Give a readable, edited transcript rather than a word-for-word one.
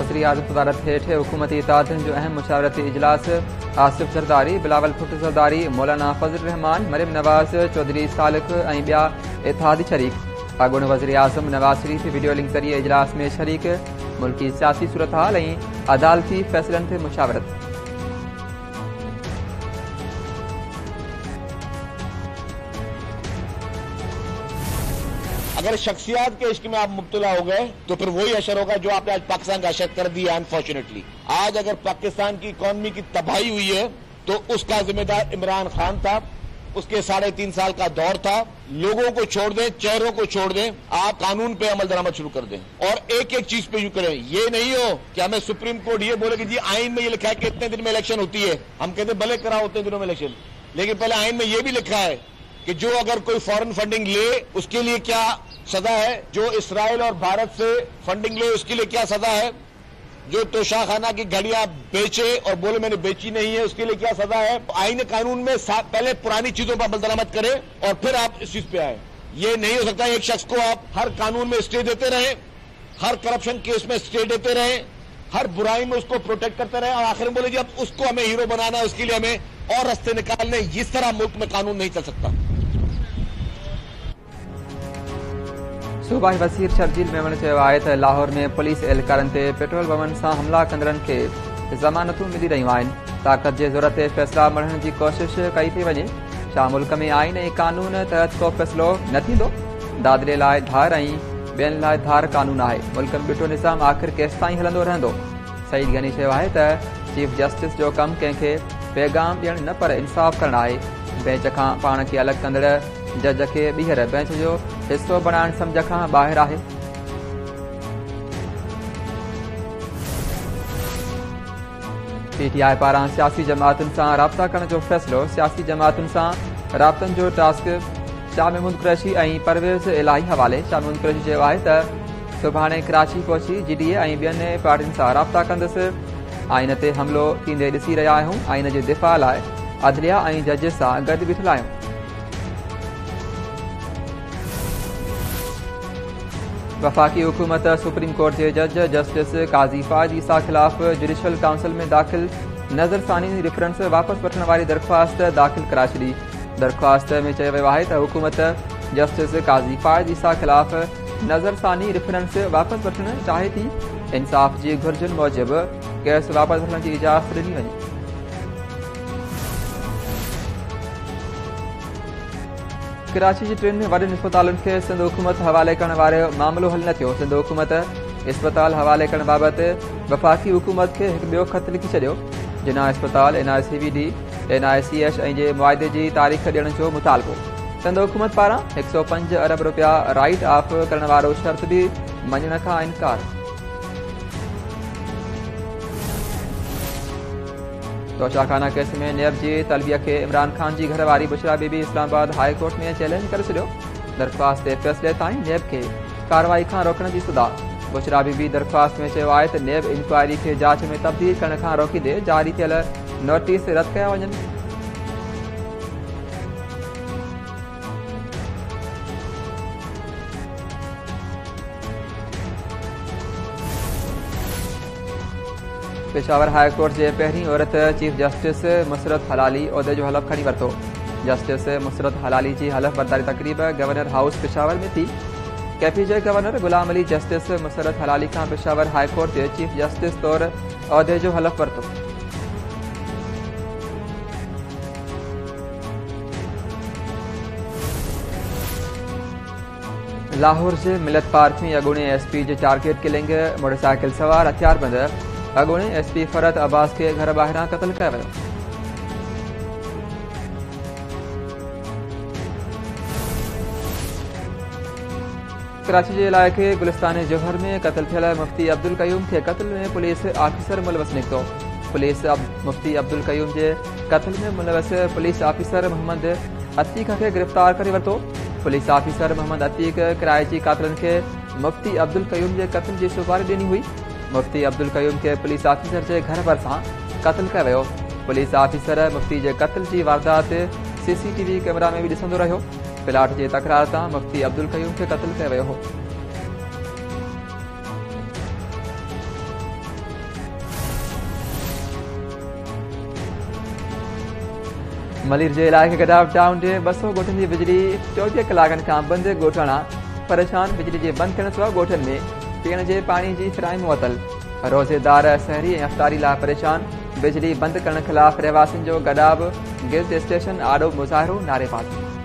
वज़ीर आज़म सदारत हेठ हुकूमती इतादनि जो अहम मुशावरती इजलास। आसिफ ज़रदारी, बिलावल भुट्टो ज़रदारी, मौलाना फज़ल रहमान, मरियम नवाज़, चौधरी सालिक ऐं ॿिया इतिहादी शरीक। अॻूणे वज़ीर आज़म नवाज़ शरीफ़ वीडियो लिंक ज़रिए इजलास में शरीक। मुल्की सियासी सूरत हाल ऐं अदालती फ़ैसिलनि ते मुशावरत। अगर शख्सियात के इश्क में आप मुब्तला हो गए तो फिर वही असर होगा जो आपने आज पाकिस्तान का असर कर दिया। अनफॉर्चुनेटली आज अगर पाकिस्तान की इकॉनमी की तबाही हुई है तो उसका जिम्मेदार इमरान खान था। उसके 3.5 साल का दौर था। लोगों को छोड़ दें, चेहरों को छोड़ दें, आप कानून पे अमल दरामद शुरू कर दें और एक एक चीज पे यूं करें। ये नहीं हो कि हमें सुप्रीम कोर्ट ये बोले कि जी आइन में ये लिखा है कि इतने दिन में इलेक्शन होती है। हम कहते भले कराओ उतने दिनों में इलेक्शन, लेकिन पहले आइन में ये भी लिखा है कि जो अगर कोई फॉरेन फंडिंग ले उसके लिए क्या सजा है, जो इसराइल और भारत से फंडिंग ले उसके लिए क्या सजा है, जो तोशाखाना की घड़ियां बेचे और बोले मैंने बेची नहीं है उसके लिए क्या सजा है। आईने कानून में पहले पुरानी चीजों पर अमल दरामद करें और फिर आप इस चीज पे आए। ये नहीं हो सकता एक शख्स को आप हर कानून में स्टे देते रहें, हर करप्शन केस में स्टे देते रहें, हर बुराई में उसको प्रोटेक्ट करते रहें और आखिर में बोले जी अब उसको हमें हीरो बनाना है, उसके लिए हमें और रास्ते निकालने। इस तरह मुल्क में कानून नहीं चल सकता। सूबाई वज़ीर शर्जील मेमन चयो आहे त लाहौर में पुलिस एहलकारनि ते पेट्रोल बमनि सां हमला कंदड़नि खे ज़मानतूं मिली रहियूं आहिनि। ताक़त जे ज़ोर ते फ़ैसिला मढ़ण जी कोशिश कई थी वञे। छा मुल्क में आइन ऐं कानून तहत को फ़ैसिलो न थींदो? दादरे लाइ धार ऐं ॿियनि लाइ धार कानून आहे। मुल्क में बीठो निज़ाम आख़िर केसिताईं हलंदो रहंदो? सईद गनी चयो आहे त चीफ जस्टिस जो कमु कंहिंखे पैगाम ॾियणु न पर इंसाफ़ करणु आहे। बेंच खां पाण खे अलॻि कंदड़ जज खे ॿीहर बेंच जो हिसो बणाइण सम्झ खां ॿाहिरि आहे। PTI पारां सियासी जमातुनि सां राब्ता करण जो फ़ैसिलो। सियासी जमातुनि सां राब्तनि जो टास्क शाह महमूद कुरैशी ऐं परवेज़ इलाही हवाले। शाह महमूद कुरैशी चयो आहे त सुभाणे कराची पहुची GDA ऐं ॿियनि पार्टियुनि सां राब्ता कंदुसि। आइन ते हमिलो थींदे ॾिसी रहिया आहियूं। आइन जे दिफ़ा लाइ अदलिया ऐं जज सां गॾु बीठल आहियूं। वफ़ाक़ी हुकूमत सुप्रीम कोर्ट जे जज जस्टिस काज़ी फ़ाइज़ ईसा ख़िलाफ़ जुडिशल काउंसिल में दाख़िल नज़रसानी रेफरेंस वापसि वठण वारी दरख़्वास्त दाख़िल कराए छॾी। दरख़्वास्त में चयो वियो आहे त हुकूमत जस्टिस काज़ी फ़ाइज़ ईसा ख़िलाफ़ नज़रसानी रेफरेंस वापसि वठणु चाहे थी। इंसाफ़ जी घुर्जुनि मूजिबि केस वापसि वठण जी इजाज़त ॾिनी वञे। कराची जी 3 वॾनि अस्पतालुनि खे सिंध हुकूमत हवाले करण वारो मामिलो हल न थियो। सिंध हुकूमत अस्पताल हवाले करण बाबति वफ़ाक़ी हुकूमत खे हिकु ॿियो ख़त लिखी छॾियो। जिना अस्पताल NICVD NICH ऐं जे मुआदे जी तारीख़ ॾियण जो मुतालबो। सिंध हुकूमत पारां 105 अरब रुपया राइट ऑफ करण वारो शर्त बि मञण खां इनकार। तोशाखाना केस में नेब जी तलबिया के इमरान खान जी घरवारी बुशरा बीबी इस्लामाबाद हाई कोर्ट में चैलेंज करे छॾियो। दरख़्वास्त ते फ़ैसिले ताईं नेब खे कार्रवाई खां रोकण जी सदा। बुशरा बीबी दरख़्वास्त में चयो आहे त नेब इंक्वायरी खे जांच में तब्दील करण खां रोकींदे जारी थियल नोटिस रद्द कया वञनि। पेशावर हाई कोर्ट जे पहिरीं औरत चीफ जस्टिस मुसरत हलाली उहिदे जो हलफ़ खणी वरितो। जस्टिस मुसरत हलाली जी हलफ़ बरदारी तक़रीब गवर्नर हाउस पेशावर में थी। कैफी जे गवर्नर गुलाम अली जस्टिस मुसरत हलाली खां पेशावर हाई कोर्ट जे चीफ जस्टिस तौरु उहिदे जो हलफ़ वरितो। लाहौर जे मिलत पार्क में अॻूणे SP जे टारगेट किलिंग मोटरसाइकिल सवार हथियारबंद अॻूणे SP फरत अब्बास खे घर ॿाहिरां क़तल कयो वियो। कराची जे इलाइक़े गुलिस्तान जौहर में क़तल थियल मुफ्ती अब्दुल क़यूम खे क़त्ल में पुलिस ऑफिसर मुलवस निकितो। पुलिस मुफ्ती अब्दुल क़यूम जे क़त्ल में मुलवस पुलिस ऑफिसर मोहम्मद अतीक खे गिरफ़्तार करे वरितो। पुलिस ऑफिसर मोहम्मद अतीक कराची कातलनि खे मुफ्ती अब्दुल क़यूम जे क़त्ल जी सुपारी ॾिनी हुई। मुफ्ती अब्दुल क़यूम खे पुलिस ऑफिसर जे घर भरिसां क़त्ल कयो वियो। पुलिस ऑफिसर मुफ्ती जे क़त्ल जी वारदात CCTV कैमरा में बि ॾिसंदो रहियो। प्लाट जे तकरार तां मुफ्ती अब्दुल क़यूम खे क़त्ल कयो वियो हो। मलिर जे इलाइक़े गडाव टाउन जे 200 ॻोठनि जी बिजली 24 कलाकनि खां बंदि। ॻोठाणा परेशान। बिजली जे बंदि थियण सां ॻोठनि में पीअण जे पाणी जी फिराई मुअतल। रोज़ेदार सहरी ऐं अफ़्तारी लाइ परेशान। बिजली बंदि करण ख़िलाफ़ रहवासियुनि जो गडाव। Guild station आॾो मुज़ाहिरो नारेबाज़ी।